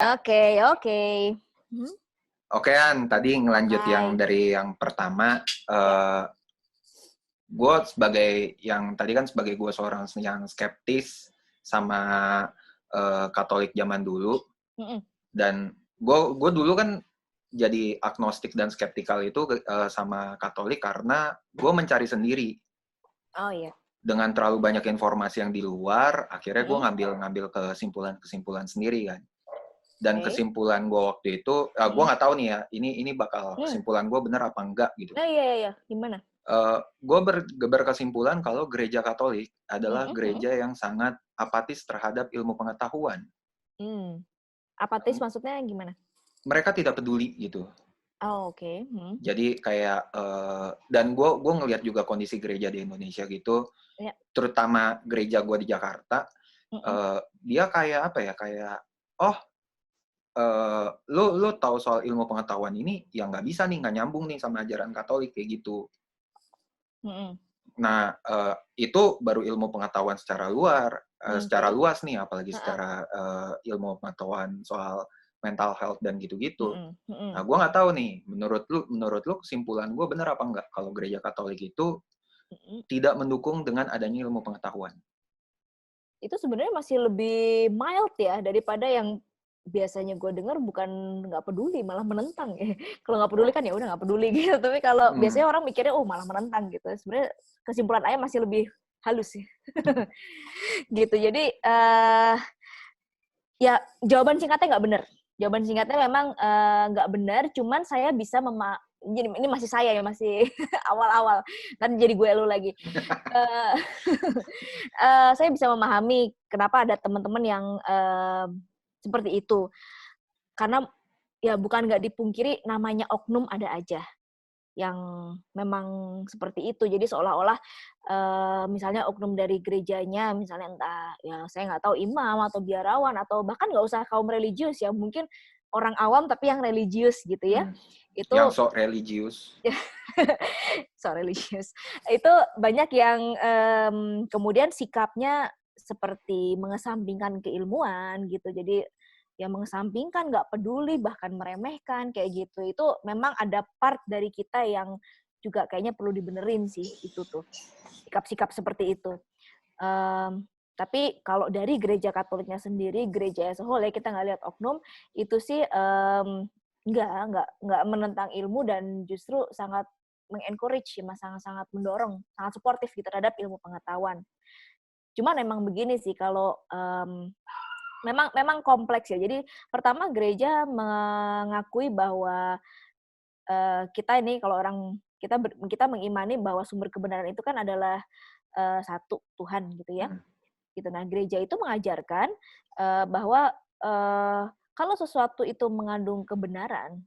Oke. Oke, An, tadi ngelanjut yang Hai. dari yang pertama, gue sebagai gue seorang yang skeptis sama Katolik zaman dulu, dan gue dulu kan jadi agnostik dan skeptikal itu sama Katolik karena gue mencari sendiri. Oh iya. Dengan terlalu banyak informasi yang di luar, akhirnya gue ngambil kesimpulan sendiri kan. Dan kesimpulan gue waktu itu, gue nggak tahu nih ya, ini bakal kesimpulan gue bener apa enggak gitu. Nah, iya. Gimana? Gue berkesimpulan kalau gereja Katolik adalah gereja yang sangat apatis terhadap ilmu pengetahuan. Apatis maksudnya gimana? Mereka tidak peduli gitu. Oh, oke. Jadi kayak dan gue ngelihat juga kondisi gereja di Indonesia gitu, terutama gereja gue di Jakarta, dia kayak apa ya, kayak lu tahu soal ilmu pengetahuan ini yang nggak bisa nih, nggak nyambung nih sama ajaran Katolik kayak gitu. Nah, itu baru ilmu pengetahuan secara luas nih, apalagi secara ilmu pengetahuan soal mental health dan gitu-gitu. Nah, gue nggak tahu nih, menurut lu kesimpulan gue bener apa enggak kalau gereja Katolik itu tidak mendukung dengan adanya ilmu pengetahuan? Itu sebenarnya masih lebih mild ya daripada yang biasanya gue dengar bukan nggak peduli, malah menentang ya. Kalau nggak peduli kan ya udah nggak peduli gitu. Tapi kalau biasanya orang mikirnya malah menentang gitu. Sebenarnya kesimpulan ayah masih lebih halus sih. Gitu. Jadi ya jawaban singkatnya nggak benar. Jawaban singkatnya memang nggak benar. Cuman saya bisa jadi ini masih saya ya, masih awal-awal. Kan jadi gue lu lagi. Saya bisa memahami kenapa ada teman-teman yang seperti itu. Karena ya bukan nggak dipungkiri, namanya oknum ada aja yang memang seperti itu. Jadi seolah-olah misalnya oknum dari gerejanya, misalnya entah ya saya nggak tahu imam atau biarawan atau bahkan nggak usah kaum religius ya, mungkin orang awam tapi yang religius gitu ya. Itu yang sok religius. so religious. Itu banyak yang kemudian sikapnya seperti mengesampingkan keilmuan gitu. Jadi ya mengesampingkan, nggak peduli, bahkan meremehkan kayak gitu. Itu memang ada part dari kita yang juga kayaknya perlu dibenerin sih itu tuh. Sikap-sikap seperti itu. Tapi kalau dari gereja Katoliknya sendiri, gereja as a whole ya, kita nggak lihat oknum, itu sih nggak menentang ilmu dan justru sangat mengencourage ya, sangat mendorong, sangat suportif gitu terhadap ilmu pengetahuan. Cuman memang begini sih, kalau memang kompleks ya. Jadi pertama gereja mengakui bahwa kita ini kalau orang kita mengimani bahwa sumber kebenaran itu kan adalah satu Tuhan gitu ya. Gitu. Nah, gereja itu mengajarkan bahwa kalau sesuatu itu mengandung kebenaran,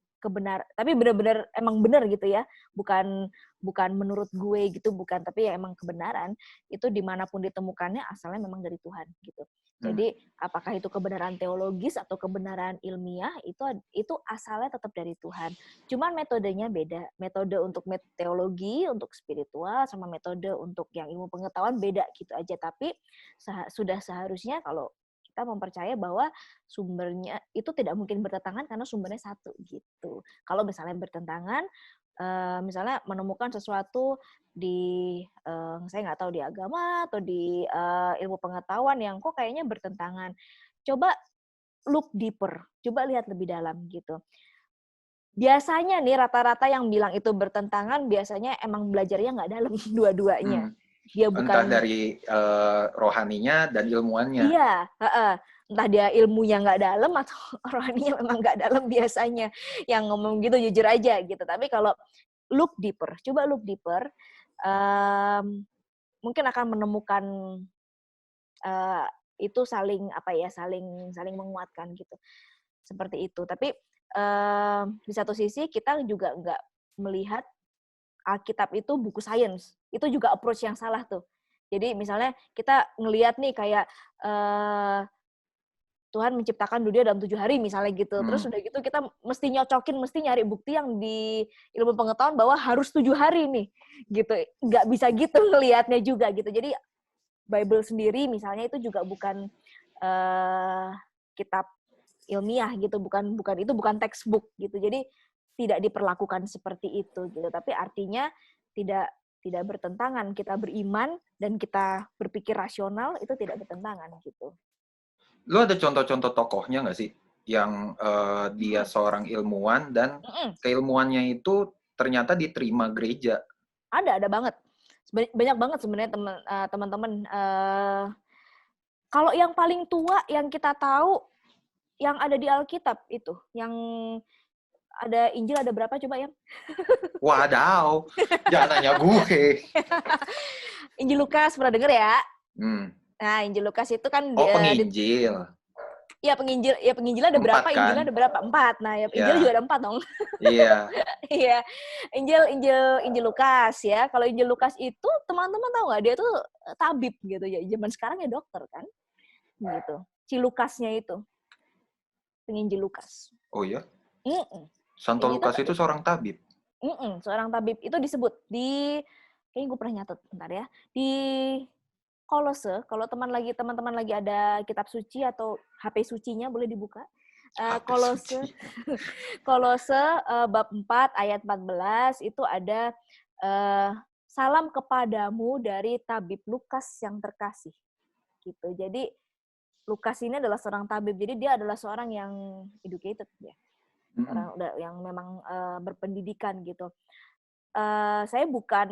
tapi benar-benar emang benar gitu ya, bukan menurut gue gitu, bukan, tapi ya emang kebenaran itu dimanapun ditemukannya asalnya memang dari Tuhan gitu. Jadi apakah itu kebenaran teologis atau kebenaran ilmiah itu asalnya tetap dari Tuhan. Cuman metodenya beda. Metode untuk teologi, untuk spiritual, sama metode untuk yang ilmu pengetahuan beda gitu aja. Tapi sudah seharusnya kalau kita mempercaya bahwa sumbernya itu tidak mungkin bertentangan karena sumbernya satu gitu. Kalau misalnya bertentangan, misalnya menemukan sesuatu di saya nggak tahu di agama atau di ilmu pengetahuan yang kok kayaknya bertentangan, coba look deeper, coba lihat lebih dalam gitu. Biasanya nih rata-rata yang bilang itu bertentangan biasanya emang belajarnya nggak dalam dua-duanya. Dia bukan entah dari rohaninya dan ilmuannya. Iya, entah dia ilmunya nggak dalam atau rohaninya memang nggak dalam biasanya. Yang ngomong gitu jujur aja gitu. Tapi kalau coba look deeper, mungkin akan menemukan itu saling menguatkan gitu. Seperti itu. Tapi di satu sisi kita juga nggak melihat Alkitab itu buku sains. Itu juga approach yang salah tuh. Jadi misalnya kita ngelihat nih kayak Tuhan menciptakan dunia dalam 7 hari misalnya gitu. Terus udah gitu kita mesti nyari bukti yang di ilmu pengetahuan bahwa harus 7 hari nih. Gitu. Nggak bisa gitu ngelihatnya juga gitu. Jadi Bible sendiri misalnya itu juga bukan kitab ilmiah gitu, bukan textbook gitu. Jadi tidak diperlakukan seperti itu gitu. Tapi artinya tidak bertentangan, kita beriman dan kita berpikir rasional itu tidak bertentangan gitu. Lu ada contoh-contoh tokohnya nggak sih yang dia seorang ilmuwan dan keilmuannya itu ternyata diterima gereja? Ada banget. Banyak banget sebenarnya teman-teman. Kalau yang paling tua yang kita tahu yang ada di Alkitab itu, yang ada Injil ada berapa coba ya? Wadaw, jangan nanya gue. Injil Lukas pernah denger ya? Nah, Injil Lukas itu kan penginjil. Iya, penginjil ada 4, berapa? Kan? Injil ada berapa? 4. Nah, ya Injil juga ada 4 dong. Iya. Iya. Injil Lukas ya. Kalau Injil Lukas itu teman-teman tahu nggak? Dia tuh tabib gitu ya. Zaman sekarang ya dokter kan. Gitu. Si Lukasnya itu. Penginjil Lukas. Oh iya? Santo Lukas itu seorang tabib? Seorang tabib. Itu disebut di... Kayaknya gue pernah nyatet. Bentar ya. Di Kolose, kalau teman-teman lagi ada kitab suci atau HP sucinya boleh dibuka. Kolose bab 4 ayat 14 itu ada salam kepadamu dari tabib Lukas yang terkasih. Gitu. Jadi Lukas ini adalah seorang tabib. Jadi dia adalah seorang yang educated ya. Orang yang memang berpendidikan gitu. Saya bukan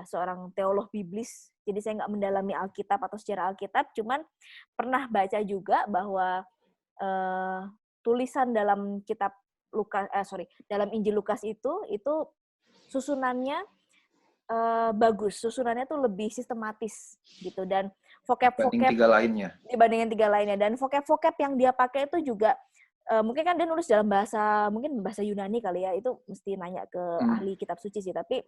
seorang teolog biblis, jadi saya nggak mendalami Alkitab atau sejarah Alkitab, cuman pernah baca juga bahwa tulisan dalam dalam Injil Lukas itu susunannya bagus, susunannya tuh lebih sistematis gitu, dan vocab-vocab dibandingin 3 lainnya, dan vocab-vocab yang dia pakai itu juga mungkin kan dia nulis dalam bahasa Yunani kali ya, itu mesti nanya ke ahli kitab suci sih, tapi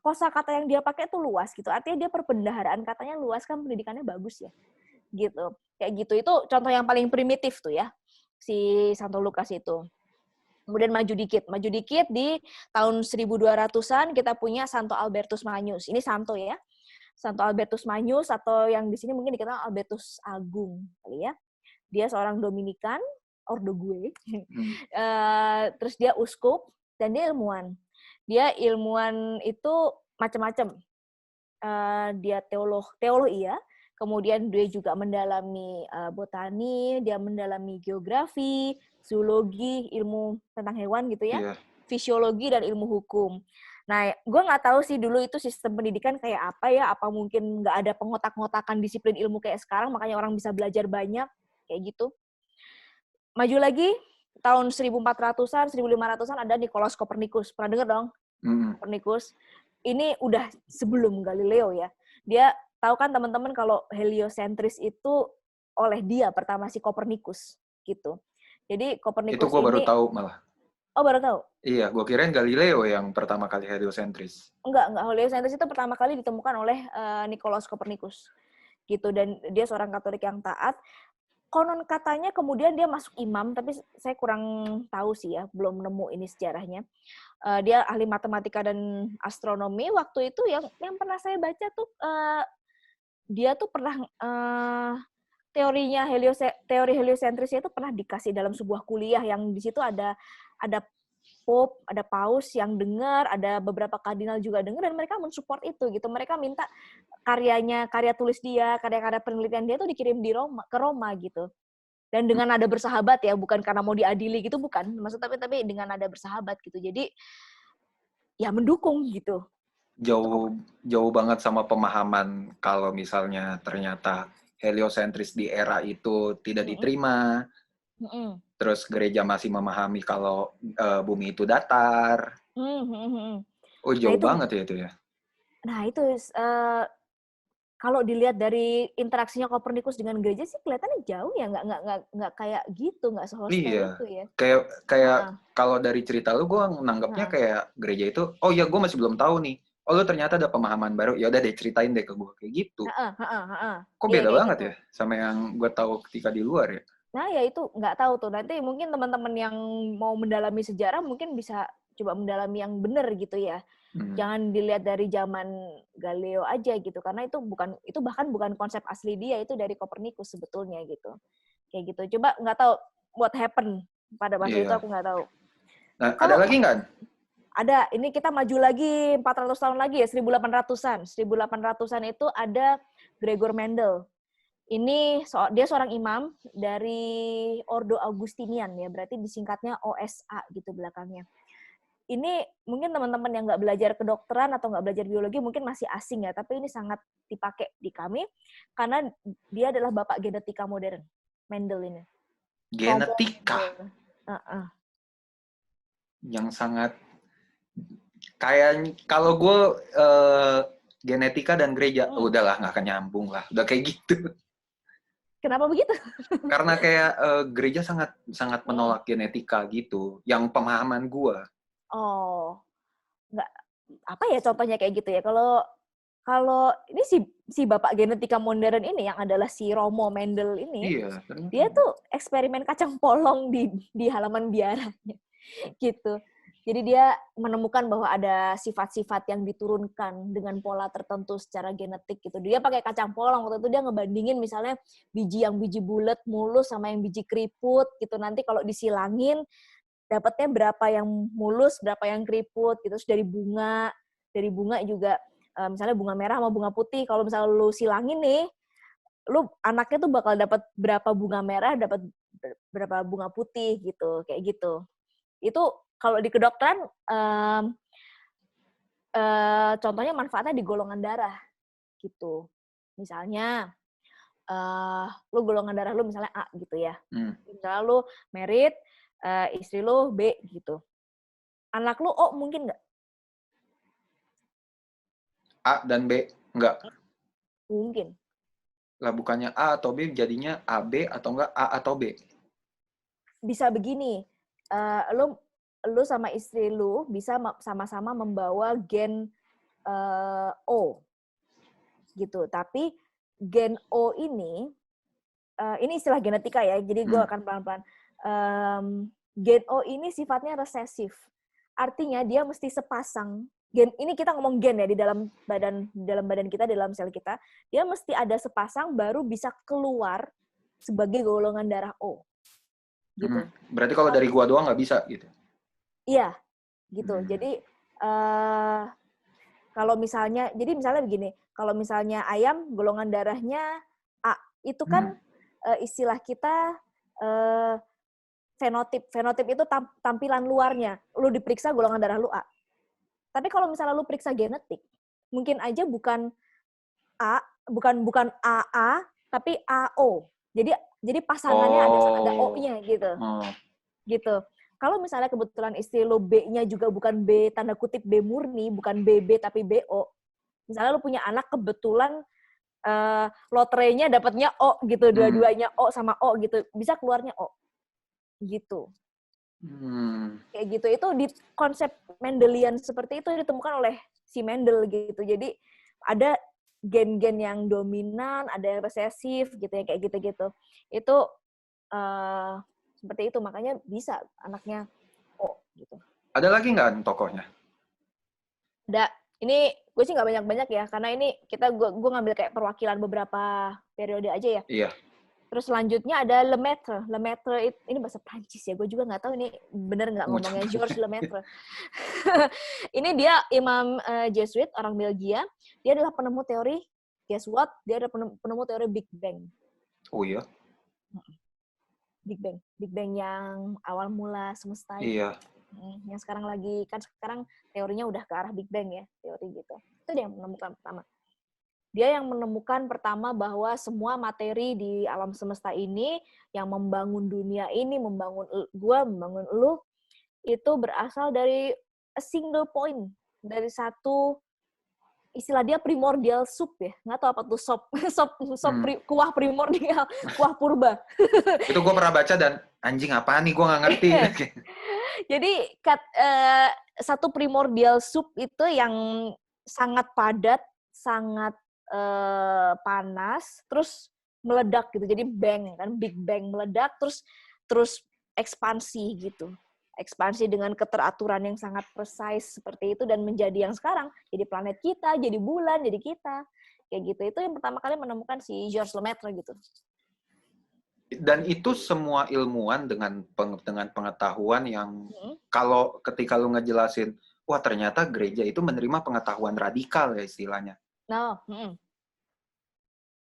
kosakata yang dia pakai itu luas gitu. Artinya dia perbendaharaan katanya luas, kan pendidikannya bagus ya. Gitu. Kayak gitu. Itu contoh yang paling primitif tuh ya. Si Santo Lukas itu. Kemudian maju dikit di tahun 1200-an kita punya Santo Albertus Magnus. Ini Santo ya. Santo Albertus Magnus atau yang di sini mungkin dikenal Albertus Agung kali ya. Dia seorang Dominikan, ordo gue. Terus dia uskup dan dia ilmuwan. Dia ilmuwan itu macam-macam. Dia teolog iya. Kemudian dia juga mendalami botani, dia mendalami geografi, zoologi, ilmu tentang hewan gitu ya, fisiologi dan ilmu hukum. Nah, gue nggak tahu sih dulu itu sistem pendidikan kayak apa ya, apa mungkin nggak ada pengotak-ngotakan disiplin ilmu kayak sekarang, makanya orang bisa belajar banyak, kayak gitu. Maju lagi, tahun 1400-an, 1500-an ada Nikolaus Kopernikus. Pernah dengar dong? Kopernikus. Ini udah sebelum Galileo ya. Dia tahu kan teman-teman kalau heliosentris itu oleh dia pertama si Kopernikus gitu. Jadi Kopernikus itu gue baru tahu malah. Oh, baru tahu? Iya, gue kirain Galileo yang pertama kali heliosentris. Enggak. Heliosentris itu pertama kali ditemukan oleh Nikolaus Kopernikus. Gitu, dan dia seorang Katolik yang taat. Konon katanya kemudian dia masuk imam, tapi saya kurang tahu sih ya, belum nemu ini sejarahnya. Dia ahli matematika dan astronomi. Waktu itu yang pernah saya baca tuh, dia tuh pernah teori heliosentrisnya itu pernah dikasih dalam sebuah kuliah yang di situ ada Pope, ada Paus yang dengar, ada beberapa kardinal juga dengar, dan mereka mensupport itu gitu. Mereka minta karya tulis dia, karya-karya penelitian dia tuh dikirim ke Roma gitu. Dan dengan nada bersahabat ya, bukan karena mau diadili gitu, bukan. Maksudnya tapi dengan nada bersahabat gitu. Jadi ya mendukung gitu. Jauh banget sama pemahaman kalau misalnya ternyata heliosentris di era itu tidak diterima. Terus gereja masih memahami kalau bumi itu datar. Oh, jauh banget ya itu ya. Nah, itu kalau dilihat dari interaksinya Kopernikus dengan gereja sih kelihatannya jauh ya, nggak kayak gitu, nggak sehostile itu ya. Kayak kalau dari cerita lu, gue nanggapnya kayak gereja itu, oh ya gue masih belum tahu nih. Oh, lu ternyata ada pemahaman baru, ya udah deh ceritain deh ke gue kayak gitu. Kok beda banget gitu ya sama yang gue tahu ketika di luar ya? Nah, ya itu nggak tahu tuh. Nanti mungkin teman-teman yang mau mendalami sejarah mungkin bisa coba mendalami yang benar gitu ya. Jangan dilihat dari zaman Galileo aja gitu, karena itu bahkan bukan konsep asli dia, itu dari Copernicus sebetulnya gitu. Kayak gitu. Coba nggak tahu what happened pada masa itu, aku nggak tau. Nah, ada lagi nggak? Ada. Ini kita maju lagi 400 tahun lagi ya, 1800-an. 1800-an itu ada Gregor Mendel. Ini dia seorang imam dari Ordo Augustinian ya, berarti disingkatnya OSA gitu belakangnya. Ini mungkin teman-teman yang nggak belajar kedokteran atau nggak belajar biologi mungkin masih asing ya, tapi ini sangat dipakai di kami karena dia adalah bapak genetika modern, Mendel ini. Genetika? Yang sangat kayak kalau gue genetika dan gereja, udahlah nggak akan nyambung lah, udah kayak gitu. Kenapa begitu? Karena kayak gereja sangat menolak genetika gitu, yang pemahaman gue. Oh, nggak, apa ya contohnya kayak gitu ya? Kalau ini si bapak genetika modern ini yang adalah si Romo Mendel ini, dia tuh eksperimen kacang polong di halaman biaranya, gitu. Jadi dia menemukan bahwa ada sifat-sifat yang diturunkan dengan pola tertentu secara genetik gitu. Dia pakai kacang polong, waktu itu dia ngebandingin misalnya biji bulat mulus sama yang biji keriput gitu. Nanti kalau disilangin dapatnya berapa yang mulus, berapa yang keriput gitu. Terus dari bunga juga misalnya bunga merah sama bunga putih, kalau misalnya lu silangin nih, lu anaknya tuh bakal dapat berapa bunga merah, dapat berapa bunga putih gitu, kayak gitu. Itu kalau di kedokteran contohnya manfaatnya di golongan darah gitu. Misalnya lu golongan darah lu misalnya A gitu ya. Misalnya lu married, istri lu B gitu. Anak lu O mungkin nggak? A dan B enggak. Mungkin. Lah bukannya A atau B jadinya AB atau enggak A atau B? Bisa begini, lu sama istri lu bisa sama-sama membawa gen O gitu. Tapi gen O ini istilah genetika ya, jadi gue akan pelan-pelan. Gen O ini sifatnya resesif. Artinya dia mesti sepasang. Gen ini kita ngomong gen ya di dalam badan kita, di dalam sel kita, dia mesti ada sepasang baru bisa keluar sebagai golongan darah O. Gitu. Berarti kalau dari gua doang nggak bisa gitu? Iya, gitu. Jadi kalau misalnya begini, kalau misalnya ayam golongan darahnya A, itu kan istilah kita fenotip. Fenotip itu tampilan luarnya. Lu diperiksa golongan darah lu A. Tapi kalau misalnya lu periksa genetik, mungkin aja bukan A, bukan AA, tapi AO. Jadi pasangannya ada O-nya gitu. Gitu. Kalau misalnya kebetulan istri lo B-nya juga bukan B, tanda kutip B murni, bukan BB tapi BO. Misalnya lo punya anak kebetulan lotrenya dapatnya O gitu, dua-duanya O sama O gitu, bisa keluarnya O. Gitu. Kayak gitu. Itu di konsep Mendelian seperti itu ditemukan oleh si Mendel gitu. Jadi ada gen-gen yang dominan, ada yang resesif gitu ya, kayak gitu-gitu. Itu seperti itu, makanya bisa anaknya O gitu. Ada lagi nggak tokohnya? Ada. Ini gue sih nggak banyak-banyak ya, karena ini gue ngambil kayak perwakilan beberapa periode aja ya. Iya. Terus selanjutnya ada Lemaitre. Lemaitre ini bahasa Prancis ya, gue juga nggak tahu ini bener nggak ngomongnya Georges Lemaitre. Ini dia imam Jesuit, orang Belgia. Dia adalah penemu teori, guess what? Dia adalah penemu teori Big Bang. Oh iya? Big Bang yang awal mula semesta. Iya. Yang sekarang teorinya udah ke arah Big Bang ya, teori gitu. Itu dia yang menemukan pertama. Dia yang menemukan pertama bahwa semua materi di alam semesta ini yang membangun dunia ini, membangun elu, itu berasal dari a single point, dari satu, istilah dia primordial soup ya, nggak tahu apa tuh kuah primordial, kuah purba. Itu gue pernah baca dan anjing apaan nih, gue nggak ngerti. Jadi satu primordial soup itu yang sangat padat, sangat panas, terus meledak gitu. Jadi bang kan, Big Bang meledak, terus ekspansi gitu. ekspansi dengan keteraturan yang sangat precise seperti itu dan menjadi yang sekarang, jadi planet kita, jadi bulan, jadi kita. Kayak gitu. Itu yang pertama kali menemukan si Georges Lemaitre gitu. Dan itu semua ilmuwan dengan pengetahuan yang kalau ketika lu ngejelasin, wah ternyata gereja itu menerima pengetahuan radikal ya istilahnya. No.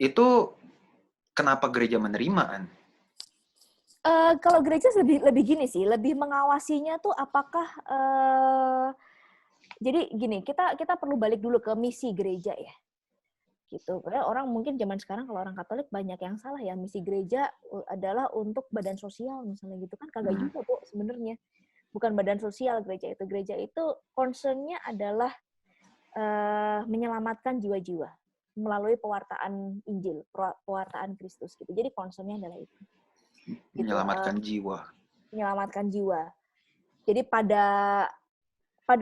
Itu kenapa gereja menerimaan? Kalau gereja lebih gini sih, lebih mengawasinya tuh apakah jadi gini, kita perlu balik dulu ke misi gereja ya. Gitu. Karena orang mungkin zaman sekarang kalau orang Katolik banyak yang salah ya, misi gereja adalah untuk badan sosial misalnya gitu kan, kagak juga Bu sebenarnya. Bukan badan sosial gereja itu. Gereja itu concern-nya adalah menyelamatkan jiwa-jiwa melalui pewartaan Injil, pewartaan Kristus gitu. Jadi concern-nya adalah itu. Menyelamatkan jiwa. Menyelamatkan jiwa. Jadi pada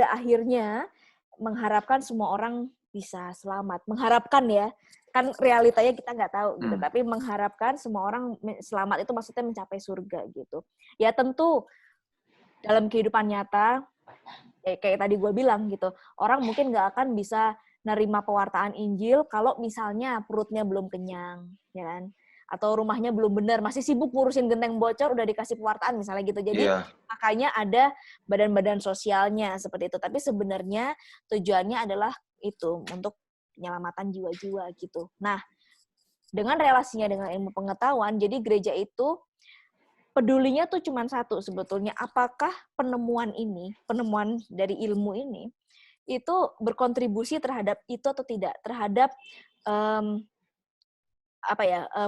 akhirnya mengharapkan semua orang bisa selamat. Mengharapkan ya, kan realitanya kita nggak tahu gitu. Tapi mengharapkan semua orang selamat itu maksudnya mencapai surga gitu. Ya tentu dalam kehidupan nyata, kayak tadi gue bilang gitu, orang mungkin nggak akan bisa nerima pewartaan Injil kalau misalnya perutnya belum kenyang, ya kan? Atau rumahnya belum benar, masih sibuk ngurusin genteng bocor, udah dikasih pewartaan misalnya gitu. Jadi makanya ada badan-badan sosialnya seperti itu. Tapi sebenarnya tujuannya adalah itu, untuk penyelamatan jiwa-jiwa gitu. Nah, dengan relasinya dengan ilmu pengetahuan, jadi gereja itu pedulinya tuh cuma satu sebetulnya. Apakah penemuan dari ilmu ini, itu berkontribusi terhadap itu atau tidak? Terhadap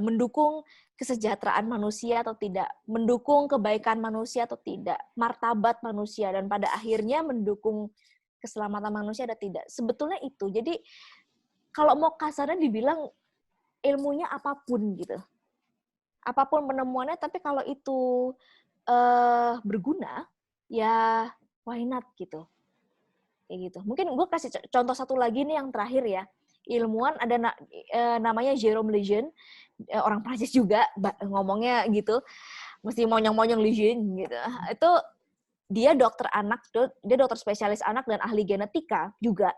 mendukung kesejahteraan manusia atau tidak, mendukung kebaikan manusia atau tidak, martabat manusia, dan pada akhirnya mendukung keselamatan manusia atau tidak. Sebetulnya itu. Jadi kalau mau kasarnya dibilang ilmunya apapun gitu. Apapun penemuannya, tapi kalau itu berguna, ya why not gitu. Kayak gitu. Mungkin gue kasih contoh satu lagi nih yang terakhir ya. Ilmuwan ada namanya Jérôme Lejeune, orang Prancis juga ngomongnya gitu, mesti monyong-monyong Lejeune gitu. Itu dia dokter anak, dia dokter spesialis anak dan ahli genetika juga.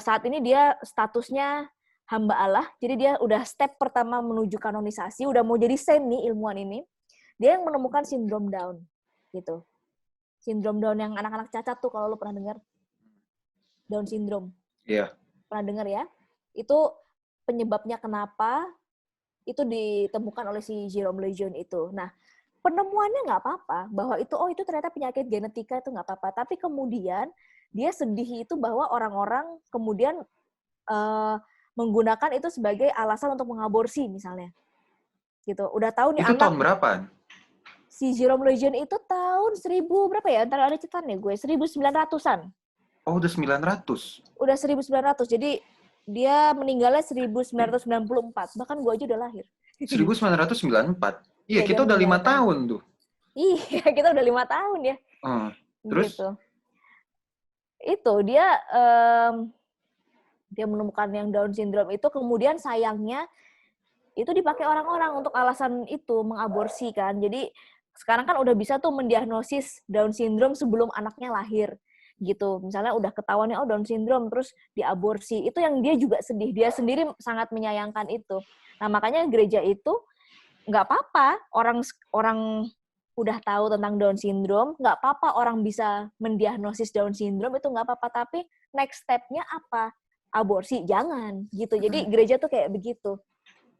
Saat ini dia statusnya hamba Allah, jadi dia udah step pertama menuju kanonisasi, udah mau jadi saint nih ilmuwan ini. Dia yang menemukan sindrom Down gitu. Sindrom Down yang anak-anak cacat tuh, kalau lo pernah dengar. Down syndrome. Iya. Pernah dengar ya? Itu penyebabnya kenapa itu ditemukan oleh si Jérôme Lejeune itu. Nah, penemuannya nggak apa-apa, bahwa itu ternyata penyakit genetika, itu nggak apa-apa. Tapi kemudian dia sedih itu bahwa orang-orang kemudian menggunakan itu sebagai alasan untuk mengaborsi misalnya. Gitu. Udah tahu nih itu anak. Tahun berapaan? Si Jérôme Lejeune itu tahun 1000 berapa ya? Antara ada catatan ya gue, 1900-an. Oh, udah 900. Udah 1900. Jadi dia meninggalnya 1994. Bahkan gue aja udah lahir. 1994. Iya, kita udah 5 tahun. tahun tuh. Iya, kita udah 5 tahun ya. Terus? Gitu. Itu dia menemukan yang Down syndrome itu, kemudian sayangnya itu dipakai orang-orang untuk alasan itu, mengaborsi kan. Jadi sekarang kan udah bisa tuh mendiagnosis Down syndrome sebelum anaknya lahir gitu. Misalnya udah ketahuannya Down syndrome, terus diaborsi. Itu yang dia juga sedih. Dia sendiri sangat menyayangkan itu. Nah, makanya gereja itu nggak apa-apa orang udah tahu tentang Down syndrome, nggak apa-apa orang bisa mendiagnosis Down syndrome, itu nggak apa-apa. Tapi next step-nya apa? Aborsi? Jangan gitu. Jadi gereja tuh kayak begitu.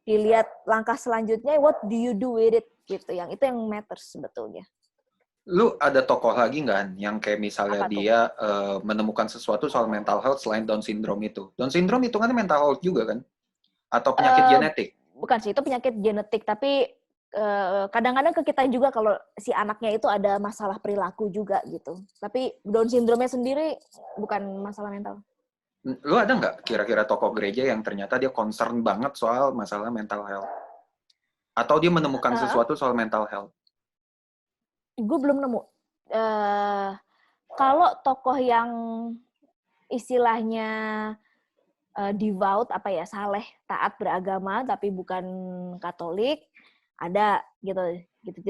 Dilihat langkah selanjutnya, what do you do with it gitu. Yang itu yang matters sebetulnya. Lu ada tokoh lagi nggak yang kayak misalnya dia menemukan sesuatu soal mental health selain Down syndrome itu? Down syndrome hitungannya mental health juga kan? Atau penyakit genetik? Bukan sih, itu penyakit genetik. Tapi kadang-kadang ke kita juga kalau si anaknya itu ada masalah perilaku juga gitu. Tapi Down syndrome-nya sendiri bukan masalah mental. Lu ada nggak kira-kira tokoh gereja yang ternyata dia concern banget soal masalah mental health? Atau dia menemukan sesuatu soal mental health? Gue belum nemu. Kalau tokoh yang istilahnya devout, saleh, taat beragama, tapi bukan Katolik, ada gitu. gitu.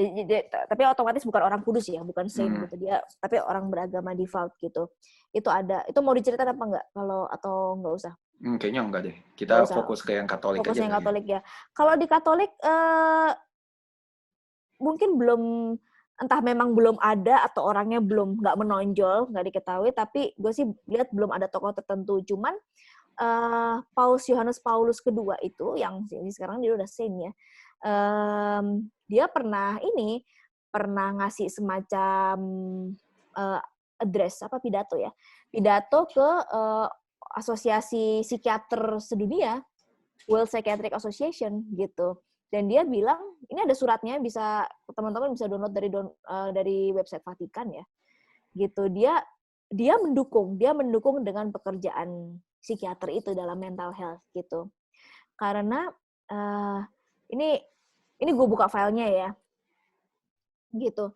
Tapi otomatis bukan orang kudus ya, bukan saint gitu dia, tapi orang beragama default gitu. Itu ada. Itu mau diceritakan apa enggak? Kalau atau enggak usah? Kayaknya enggak deh. Kita fokus ke yang Katolik aja. Fokus yang Katolik ya. Kalau di Katolik mungkin belum, entah memang belum ada atau orangnya belum nggak menonjol, nggak diketahui. Tapi gue sih lihat belum ada tokoh tertentu. Cuman Yohanes Paulus kedua itu yang sekarang dia udah saint ya. Dia pernah ngasih semacam address pidato ke asosiasi psikiater sedunia, World Psychiatric Association gitu, dan dia bilang ini ada suratnya, bisa teman-teman bisa download dari website Vatikan ya gitu. Dia mendukung dengan pekerjaan psikiater itu dalam mental health gitu, karena ini gue buka filenya ya, gitu.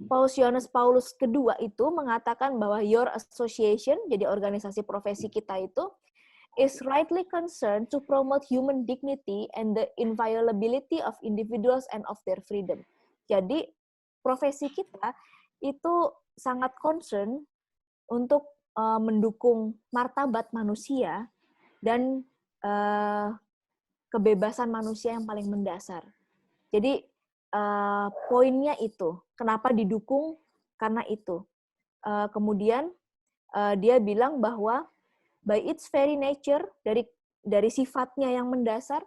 Yohanes Paulus kedua itu mengatakan bahwa your association, jadi organisasi profesi kita itu, is rightly concerned to promote human dignity and the inviolability of individuals and of their freedom. Jadi profesi kita itu sangat concern untuk mendukung martabat manusia dan kebebasan manusia yang paling mendasar. Jadi poinnya itu, kenapa didukung? Karena itu. Kemudian dia bilang bahwa by its very nature, dari sifatnya yang mendasar,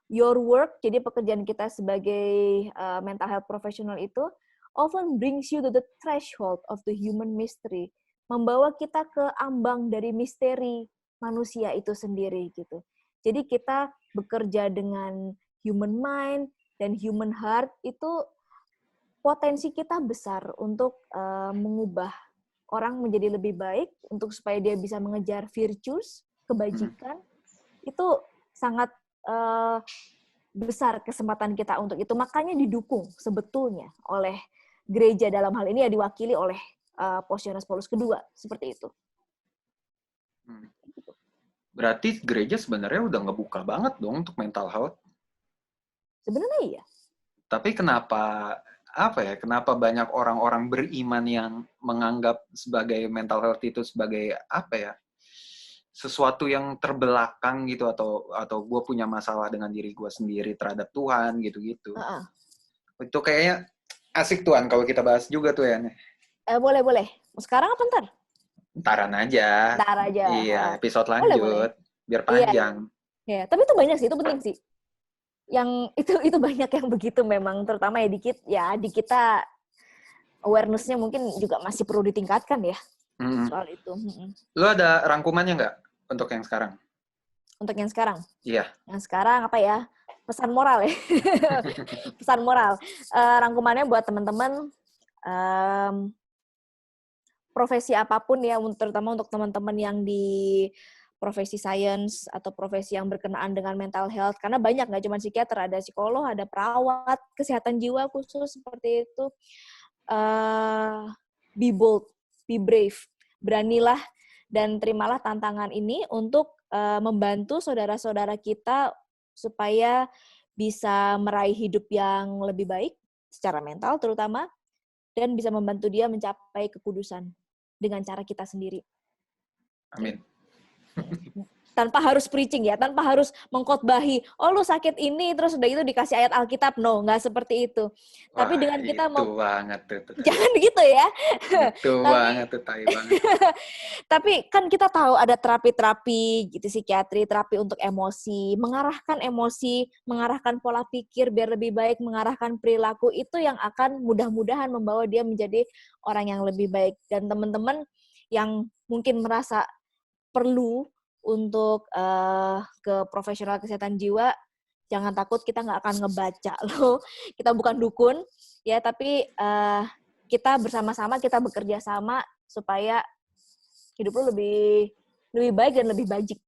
your work, jadi pekerjaan kita sebagai mental health professional itu often brings you to the threshold of the human mystery, membawa kita ke ambang dari misteri manusia itu sendiri gitu. Jadi kita bekerja dengan human mind dan human heart, itu potensi kita besar untuk mengubah orang menjadi lebih baik, untuk supaya dia bisa mengejar virtues, kebajikan. Itu sangat besar kesempatan kita untuk itu. Makanya didukung sebetulnya oleh gereja, dalam hal ini ya diwakili oleh Yohanes Paulus kedua, seperti itu. Berarti gereja sebenarnya udah ngebuka banget dong untuk mental health. Sebenarnya iya. Tapi kenapa banyak orang-orang beriman yang menganggap sebagai mental health itu sebagai sesuatu yang terbelakang gitu, atau gue punya masalah dengan diri gue sendiri terhadap Tuhan gitu-gitu. Itu kayaknya asik Tuhan kalau kita bahas juga tuh ya. Boleh. Sekarang apa ntar? Ntar aja. Iya, episode lanjut. Boleh. Biar panjang. Iya. Tapi itu banyak sih, itu penting sih. Yang itu banyak yang begitu memang, terutama ya di kita awareness-nya mungkin juga masih perlu ditingkatkan ya soal itu. Lu ada rangkumannya nggak untuk yang sekarang? Untuk yang sekarang? Iya. Yang sekarang apa ya? Pesan moral ya. Pesan moral. Rangkumannya buat teman-teman, profesi apapun ya, terutama untuk teman-teman yang di profesi sains atau profesi yang berkenaan dengan mental health, karena banyak, nggak cuma psikiater, ada psikolog, ada perawat, kesehatan jiwa khusus seperti itu. Be bold, be brave, beranilah dan terimalah tantangan ini untuk membantu saudara-saudara kita supaya bisa meraih hidup yang lebih baik secara mental terutama, dan bisa membantu dia mencapai kekudusan dengan cara kita sendiri. Amin. Tanpa harus preaching ya, tanpa harus mengkhotbahi, oh lu sakit ini, terus udah itu dikasih ayat Alkitab. No, nggak seperti itu. Wah, tapi dengan kita itu banget tuh. Jangan gitu ya. Itu banget tuh, tai banget. Tapi kan kita tahu ada terapi-terapi gitu, psikiatri, terapi untuk emosi, mengarahkan pola pikir biar lebih baik, mengarahkan perilaku, itu yang akan mudah-mudahan membawa dia menjadi orang yang lebih baik. Dan teman-teman yang mungkin merasa perlu untuk ke profesional kesehatan jiwa, jangan takut, kita nggak akan ngebaca loh. Kita bukan dukun ya, tapi kita bersama-sama, kita bekerja sama supaya hidup lu lebih baik dan lebih bajik.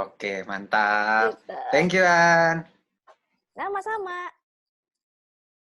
Oke, mantap. Thank you, An. Sama-sama.